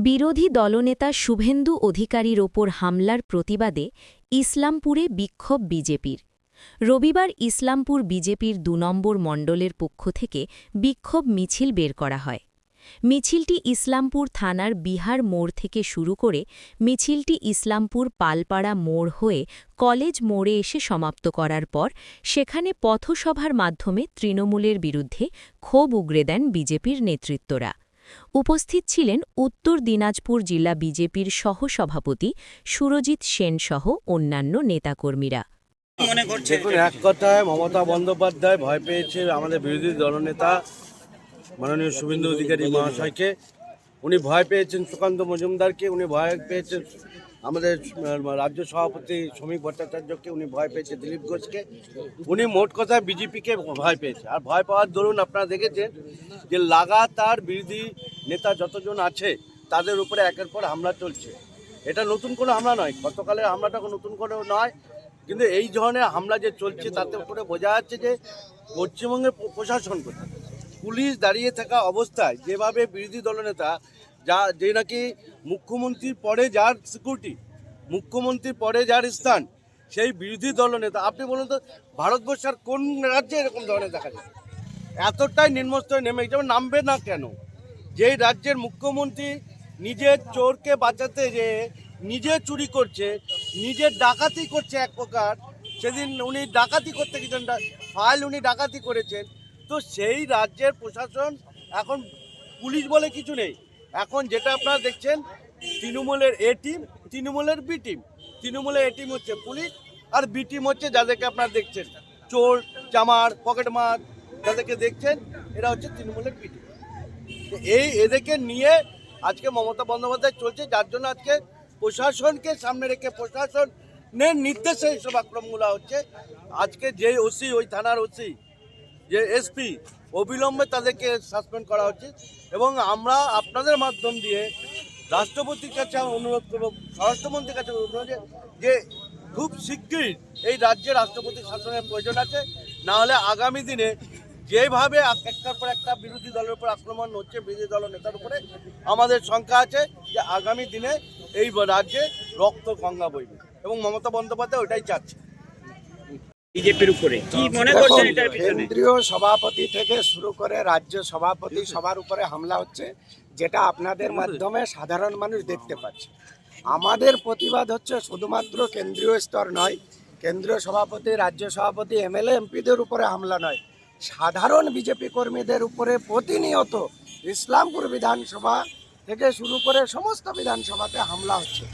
বিরোধী দলনেতা শুভেন্দু অধিকারীর ওপর হামলার প্রতিবাদে ইসলামপুরে বিক্ষোভ বিজেপির। রবিবার ইসলামপুর বিজেপির ২ নম্বর মণ্ডলের পক্ষ থেকে বিক্ষোভ মিছিল বের করা হয়। মিছিলটি ইসলামপুর থানার বিহার মোড় থেকে শুরু করে মিছিলটি ইসলামপুর পালপাড়া মোড় হয়ে কলেজ মোড়ে এসে সমাপ্ত করার পর সেখানে পথসভার মাধ্যমে তৃণমূলের বিরুদ্ধে ক্ষোভ উগরে দেন বিজেপির নেতৃত্বরা। উপস্থিত ছিলেন উত্তর দিনাজপুর জেলা বিজেপির সহসভাপতি সুরজিৎ সেনসহ অন্যান্য নেতাকর্মীরা। দেখুন, এক কথায় মমতা বন্দ্যোপাধ্যায় ভয় পেয়েছে আমাদের বিরোধী দলনেতা মাননীয় শুভেন্দু অধিকারী মহাশয়কে। উনি ভয় পেয়েছেন সুকান্ত মজুমদারকে, উনি ভয় পেয়েছেন আমাদের রাজ্য সভাপতি শ্রমিক ভট্টাচার্যকে, উনি ভয় পেয়েছে দিলীপ ঘোষকে। উনি মোট কথায় বিজেপিকে ভয় পেয়েছে। আর ভয় পাওয়ার দরুন আপনারা দেখেছেন যে লাগাতার বিরোধী নেতা যতজন আছে তাদের উপরে একের পর হামলা চলছে। এটা নতুন কোনো হামলা নয়, গতকালের হামলাটা নতুন কোনো নয়, কিন্তু এই ধরনের হামলা যে চলছে তাতে করে বোঝা যাচ্ছে যে পশ্চিমবঙ্গের প্রশাসন কোথায়। পুলিশ দাঁড়িয়ে থাকা অবস্থায় যেভাবে বিরোধী দলনেতা যে নাকি মুখ্যমন্ত্রীর পরে যার সিকিউরিটি, মুখ্যমন্ত্রীর পরে যার স্থান, সেই বিরোধী দলনেতা, আপনি বলুন তো ভারতবর্ষের কোন রাজ্যে এরকম ধরনের দেখা যায়? এতটাই নিম্নস্তরে নেমে যেমন নামবে না কেন? যেই রাজ্যের মুখ্যমন্ত্রী নিজের চোরকে বাঁচাতে যে নিজে চুরি করছে, নিজে ডাকাতি করছে এক প্রকার, সেদিন উনি ডাকাতি করতে গেছেন, ফাইল উনি ডাকাতি করেছেন, তো সেই রাজ্যের প্রশাসন এখন পুলিশ বলে কিছু নেই। এখন যেটা আপনারা দেখছেন তৃণমূলের এ টিম, তৃণমূলের বি টিম। তৃণমূলের এ টিম হচ্ছে পুলিশ, আর বি টিম হচ্ছে যাদেরকে আপনারা দেখছেন চোর, চামার, পকেটমার যাদেরকে দেখছেন, এরা হচ্ছে তৃণমূলের বি টিম। এদেরকে নিয়ে আজকে মমতা বন্দ্যোপাধ্যায় চলছে, যার জন্য আজকে প্রশাসনকে সামনে রেখে প্রশাসনের নির্দেশে এইসব আক্রমণগুলো হচ্ছে। আজকে যে ওসি, ওই থানার ওসি, যে এসপি, অবিলম্বে তাদেরকে সাসপেন্ড করা হচ্ছে। এবং আমরা আপনাদের মাধ্যম দিয়ে রাষ্ট্রপতির কাছে অনুরোধ করব, স্বরাষ্ট্রমন্ত্রীর কাছে অনুরোধ যে খুব শীঘ্রই এই রাজ্যে রাষ্ট্রপতি শাসনের প্রয়োজন আছে। না হলে আগামী দিনে যেভাবে একটার পর একটা বিরোধী দলের উপর আক্রমণ হচ্ছে, বিরোধী দল নেতার উপরে, আমাদের শঙ্কা আছে যে আগামী দিনে এই রাজ্যে রক্ত গঙ্গা বইবে, এবং মমতা বন্দ্যোপাধ্যায় ওইটাই চাচ্ছে। বিজেপির উপরে কি মনে করছেন এটার পিছনে? কেন্দ্রীয় সভাপতি থেকে শুরু করে রাজ্য সভাপতি সবার উপরে হামলা হচ্ছে, যেটা আপনাদের মাধ্যমে সাধারণ মানুষ দেখতে পাচ্ছে। আমাদের প্রতিবাদ হচ্ছে শুধুমাত্র কেন্দ্রীয় স্তর নয়, কেন্দ্রীয় সভাপতি, রাজ্য সভাপতি, এমএলএ এমপিদের উপরে হামলা নয়, সাধারণ বিজেপি কর্মীদের উপরে প্রতিনিয়ত ইসলামপুর বিধানসভা থেকে শুরু করে সমস্ত বিধানসভাতে হামলা হচ্ছে।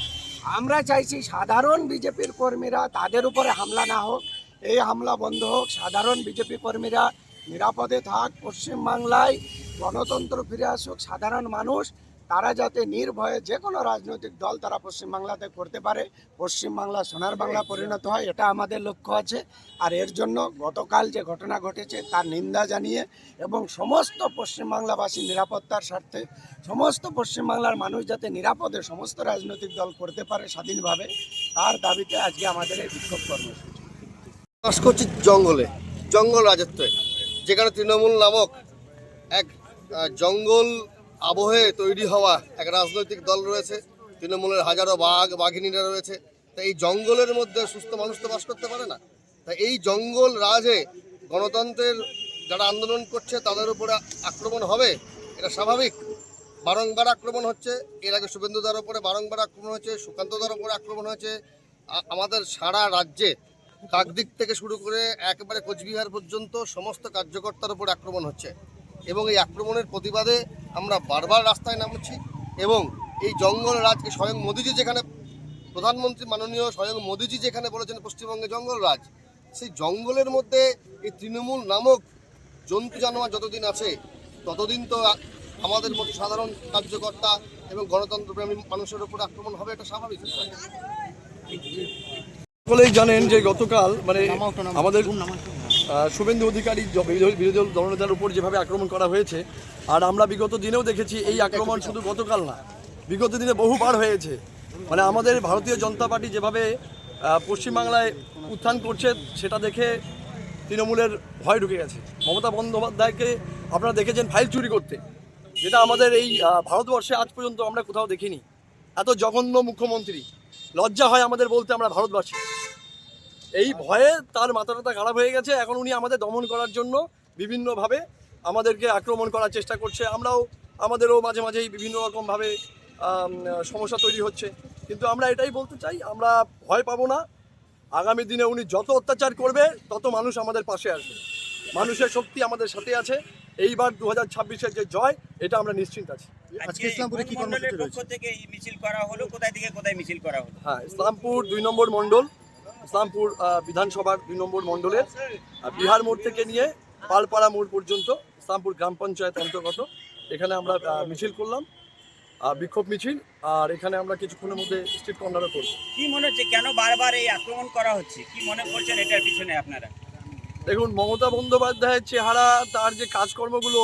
আমরা চাইছি সাধারণ বিজেপির কর্মীরা, তাদের উপরে হামলা না হোক, এই হামলা বন্ধ হোক, সাধারণ বিজেপি কর্মীরা নিরাপদে থাক, পশ্চিমবাংলায় গণতন্ত্র ফিরে আসুক, সাধারণ মানুষ তারা যাতে নির্ভয়ে যে কোনো রাজনৈতিক দল তারা পশ্চিমবাংলাতে করতে পারে, পশ্চিমবাংলা সোনার বাংলা পরিণত হয়, এটা আমাদের লক্ষ্য আছে। আর এর জন্য গতকাল যে ঘটনা ঘটেছে তার নিন্দা জানিয়ে এবং সমস্ত পশ্চিমবাংলাবাসী নিরাপত্তার স্বার্থে সমস্ত পশ্চিমবাংলার মানুষ যাতে নিরাপদে সমস্ত রাজনৈতিক দল করতে পারে স্বাধীনভাবে, তার দাবিতে আজকে আমাদের এই বিক্ষোভ কর্মসূচি। বাস করছি জঙ্গলে, জঙ্গল রাজত্বে, যেখানে তৃণমূল নামক এক জঙ্গল আবহে তৈরি হওয়া এক রাজনৈতিক দল রয়েছে। তৃণমূলের হাজারো বাঘিনীরা রয়েছে। তাই এই জঙ্গলের মধ্যে সুস্থ মানুষ তো বাস করতে পারে না। তাই এই জঙ্গল রাজে গণতন্ত্রের যারা আন্দোলন করছে তাদের উপরে আক্রমণ হবে, এটা স্বাভাবিক। বারংবার আক্রমণ হচ্ছে, এর আগে শুভেন্দুদার উপরে বারংবার আক্রমণ হয়েছে, সুকান্তদার উপরে আক্রমণ হয়েছে। আমাদের সারা রাজ্যে কাকদ্বীপ থেকে শুরু করে একেবারে কোচবিহার পর্যন্ত সমস্ত কার্যকর্তার উপর আক্রমণ হচ্ছে, এবং এই আক্রমণের প্রতিবাদে আমরা বারবার রাস্তায় নামছি। এবং এই জঙ্গল রাজকে স্বয়ং মোদিজি, যেখানে প্রধানমন্ত্রী মাননীয় স্বয়ং মোদিজি যেখানে বলেছেন পশ্চিমবঙ্গে জঙ্গল রাজ, সেই জঙ্গলের মধ্যে এই তৃণমূল নামক জন্তু জানোয়ার যতদিন আছে ততদিন তো আমাদের মতো সাধারণ কার্যকর্তা এবং গণতন্ত্রপ্রেমী মানুষের উপর আক্রমণ হবে, এটা স্বাভাবিক। সকলেই জানেন যে গতকাল আমাদের শুভেন্দু অধিকারী বিরোধী দলনেতার উপর যেভাবে আক্রমণ করা হয়েছে, আর আমরা বিগত দিনেও দেখেছি এই আক্রমণ শুধু গতকাল না, বিগত দিনে বহুবার হয়েছে। আমাদের ভারতীয় জনতা পার্টি যেভাবে পশ্চিমবাংলায় উত্থান করছে সেটা দেখে তৃণমূলের ভয় ঢুকে গেছে। মমতা বন্দ্যোপাধ্যায়কে আপনারা দেখেছেন ফাইল চুরি করতে, যেটা আমাদের এই ভারতবর্ষে আজ পর্যন্ত আমরা কোথাও দেখিনি। এত জঘন্য মুখ্যমন্ত্রী, লজ্জা হয় আমাদের বলতে আমরা ভারতবাসী। এই ভয়ে তার মাথাটা খারাপ হয়ে গেছে। এখন উনি আমাদের দমন করার জন্য বিভিন্নভাবে আমাদেরকে আক্রমণ করার চেষ্টা করছে। আমাদেরও মাঝে মাঝেই বিভিন্ন রকমভাবে সমস্যা তৈরি হচ্ছে, কিন্তু আমরা এটাই বলতে চাই, আমরা ভয় পাবো না। আগামী দিনে উনি যত অত্যাচার করবে তত মানুষ আমাদের পাশে আসবে। মানুষের শক্তি আমাদের সাথে আছে। এইবার 2026-এর যে জয়, এটা আমরা নিশ্চিন্ত আছি। আজকে ইসলামপুরে কি কর্মসূচি পক্ষ থেকে এই মিছিল করা হলো, কোথায় থেকে কোথায় মিছিল করা হলো? হ্যাঁ, ইসলামপুর 2 নম্বর মণ্ডল, ইসলামপুর বিধানসভার 2 নম্বর মণ্ডলের বিহার মোড় থেকে নিয়ে পালপাড়া মোড় পর্যন্ত ইসলামপুর গ্রাম পঞ্চায়েত অন্তর্গত এখানে আমরা মিছিল করলাম, বিক্ষোভ মিছিল। আর এখানে আমরা কিছুক্ষণের মধ্যে স্ট্রিট কর্নারও করব। কি মনে হচ্ছে কেন বারবার এই আক্রমণ করা হচ্ছে, কি মনে করছেন এটার পিছনে আপনারা? দেখুন, মমতা বন্দ্যোপাধ্যায়ের চেহারা, তার যে কাজকর্মগুলো,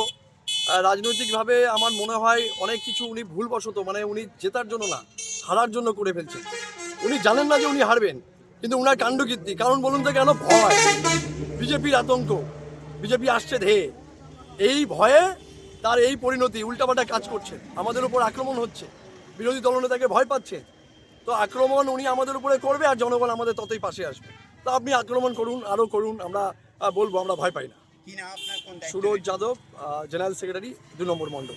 রাজনৈতিকভাবে আমার মনে হয় অনেক কিছু উনি ভুলবশত, মানে উনি জেতার জন্য না, হারার জন্য করে ফেলছেন। উনি জানেন না যে উনি হারবেন, কিন্তু উনার কাণ্ডকীর্তি। কারণ বলুন তো কেন? ভয়, বিজেপির আতঙ্ক, বিজেপি আসছে ধেয়ে, এই ভয়ে তার এই পরিণতি। উল্টাপাল্টা কাজ করছে, আমাদের উপর আক্রমণ হচ্ছে, বিরোধী দলনেতাকে ভয় পাচ্ছে। তো আক্রমণ উনি আমাদের উপরে করবে, আর জনগণ আমাদের ততই পাশে আসবে। তো আপনি আক্রমণ করুন, আরও করুন, আমরা বলবো আমরা ভয় পাই না। কি না আপনার কোন দায়িত্ব? সুরজ যাদব, জেনারেল সেক্রেটারি, 2 নম্বর মণ্ডল।